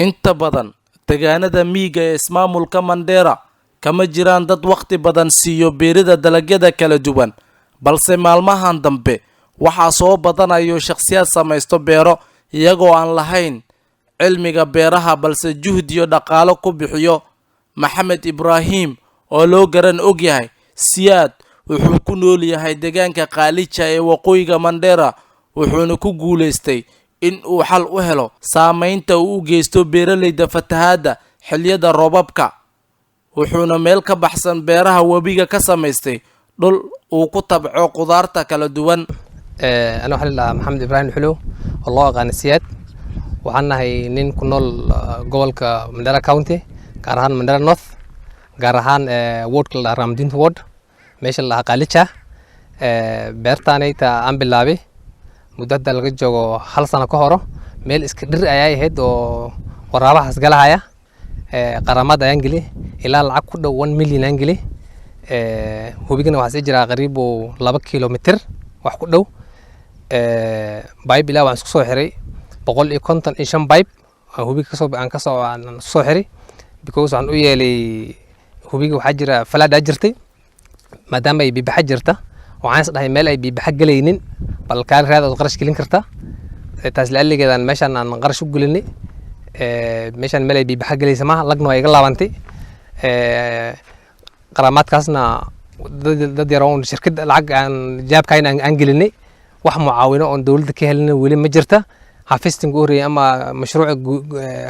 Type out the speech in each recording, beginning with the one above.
inta badan deegaanada miyiga ee ismaamulka Mandera kama jiraan dad waqti badan siiyo beerida dalagyada kala duwan balse maalmahan dambe waxaa soo badanayo shakhsiyaad samaysto beero iyagoo aan lahayn cilmiga beeraha balse juhdi iyo dhaqaale ku bixiyo. Maxamed Ibrahim oo loo garan og yahay Siyaad wuxuu ku nool yahay deegaanka Qaalija ee waqooyiga Mandera wuxuuna ku guuleystay in uu xal u helo saameynta uu u geysto beeralayda fatahaada xilliyada roobabka. wuxuuna meel ka baxsan beeraha webiga ka samaystay dhul uu ku tabco qudaarta kala duwan. أنا waxaan la Maxamed Ibrahim Xulo oo loo aqaan Siyaad waxaan nahay nin ku nool gobolka Mandera County gaar ahaan Mandera North gaar ahaan wardka la Ramdin ward meesha la Qaalija beertaanayta aan bilaabay muddo laga joogo hal sano ka hor meel iska dhir ayay ahayd oo waraabahaas galahaya qaramada ayaan geli ilaa lacag ku dhow 1 million aan geli hubigana waxa sii jira qariibo 2 kilomitir wax ku dhow bayb ilaa waan isku soo xiray 155 bayb hubiga ka soo xiray because aan u yeelay hubiga waxa jira falaad jirtay maadaama ay bibaxa jirta waxaan isdhahay meel ay bibaxa galaynin bal kaan raad oo qarash gelin karta taas la aligeedan meeshan aan qarash u gelinay meeshan meel ay bibaxa galaysa ma lagno ay iga laabantay qaramaadkaasna dad yaroon shirkad lacag aan jaabkayn aan gelinay wax mucaawino oo dawladda ka helina wali ma jirta xafistinga uurey ama mashruuca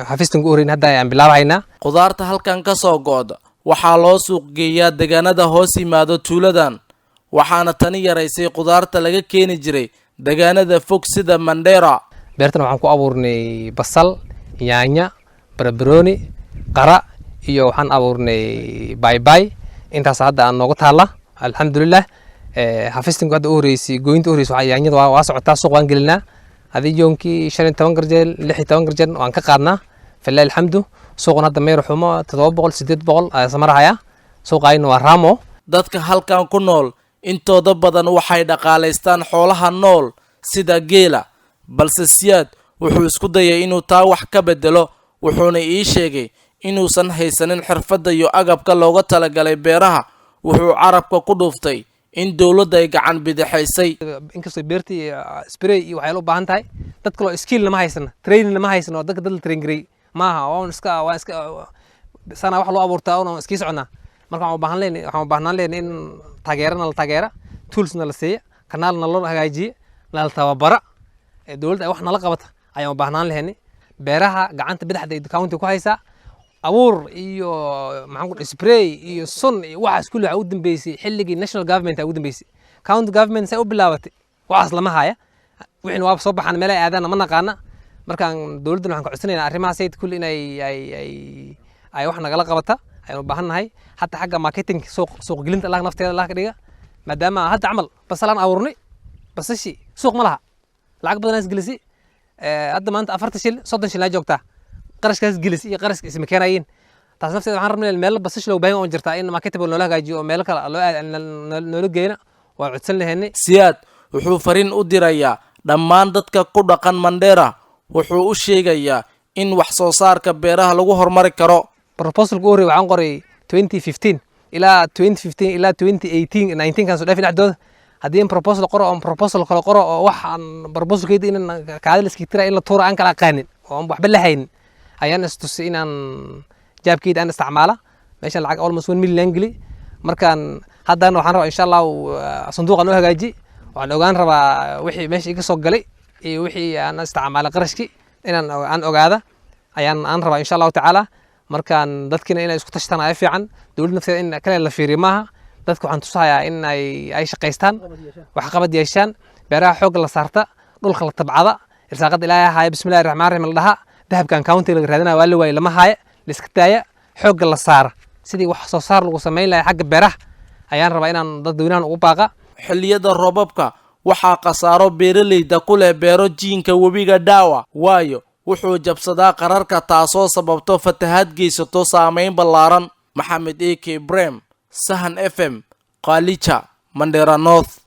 xafistinga uurey hadda aan bilaabaynaa. Qudaarta halkan ka soo go'da waxaa loo suuq geeyaa deegaanada hoos yimaado tuuladan waxaana tani yaraysay qudaarta laga keeni jiray deegaanada fog sida Mandera. beertan waxaan ku abuurnay basal yaanya barbarooni qara iyo waxaan abuurnay baybay intaas hadda aan noogu taala alxamdulillah xafistinga hadda uureysi gooynta uureysi waxa yaanyada waa socotaa suuq waan gelinaa hadii yoonkii 15 garjeel 16 garjeel waan ka qaadnaa fillahi alxamdu suuqna hadda meero xumo 700 800 ay samarahaya suuqayna waa raamo. dadka halkan ku nool intooda badan waxay dhaqaaleystaan xoolaha nool sida geela balse Siyaad wuxuu isku dayay inuu taa wax ka bedelo wuxuuna ii sheegay inuusan haysanin xirfadda iyo agabka looga talagalay beeraha wuxuu carabka ku dhuftay in dawladda ay gacan bidixaysay inkastoo beertii spray iyo waxay u baahan tahay dad kale skill lama haysan training lama haysan oo dadka dad train garay maaha oo iska sana wax loo abuurtaa oo iska socnaa marka waxaan u baahnaan leen in taageera toolsna la siiyo kanaalna loo hagaajiyo la tababara dawladda wax nala qabata ayaan u baahnaan leeyahay beeraha gacanta bidixda county ku haysa abuur iyo maxaan ku spray iyo sun iyo waxa isku waxa u dambeysay xilligii national government ay u dambeysay county government say u bilaabatay waxaas lama haya wixii waa soo baxan meel ay aadana ma naqaana markaan dawladda waxaan ka codsanaynaa arrimaha sayid kulli inay ay wax nagala qabata ayaan u baahanahay hatta xagga marketing suuq gelinta laag nafteeda laag dhiga maadaama hadda amal basalan abuurnay basashi suuq ma laha lacag badan is gelisi hadda maanta 40 shil 30 shil ay joogtaa qarashkaas gelis iyo qarashka isma keenayeen taas nafteeda waxaan rabnaa meel basash loo baahan oo jirta in marketable loo hagaajiyo oo meel kale loo geeyna waa codsan lahaynay. Siyaad wuxuu fariin u dirayaa dhammaan dadka ku dhaqan Mandera wuxuu u sheegayaa in wax soo saarka beeraha lagu horumari karo. proposal ku hore waxaan qoray 2015 ilaa 2018 19 kan soo dhaafin dhacdooda haddii proposal qoro oo proposal kale qoro oo waxaan proposalkeeda in kaadil iska tira in la tuuro aan kala qaanin oo waxba la haynin ayaan istusay inaan jaabkeeda aan isticmaala meeshan lacag almost 1 million geli markaan haddana waxaan rabaa insha Allah sanduuqa loo hagaaji waxaan ogaan rabaa wixii meesha iga soo galay iyo wixii aan isticmaalay qarashki inaan ogaada ayaan rabaa insha Allah taala markaan dadkina inay isku tashtaan ay fiican dawladda nafteeda in kale la fiiriyo maaha dadku waxaan tusayaa in ay shaqeystaan wax qabad yeeshaan beeraha xoog la saarta dhulka la tabcada irsaaqada ilaahay haay bismillaahir rahmaanir rahiim la dhaha dahabkan county laga raadinaa waa la waayay lama haaya la iska taaya xoog la saar sidii wax soo saar lagu sameyn lahaa xagga beeraha ayaan rabaa inaan dadweynahan ugu baaqa. xilliyada roobabka waxaa qasaaro beeralayda ku leh beero jiinka webiga Dawa waayo wuxuu jabsadaa qararka taasoo sababto fatahaad geysato saameyn ballaaran. Maxamed Ibrahim Sahan FM Qaalija Mandera North.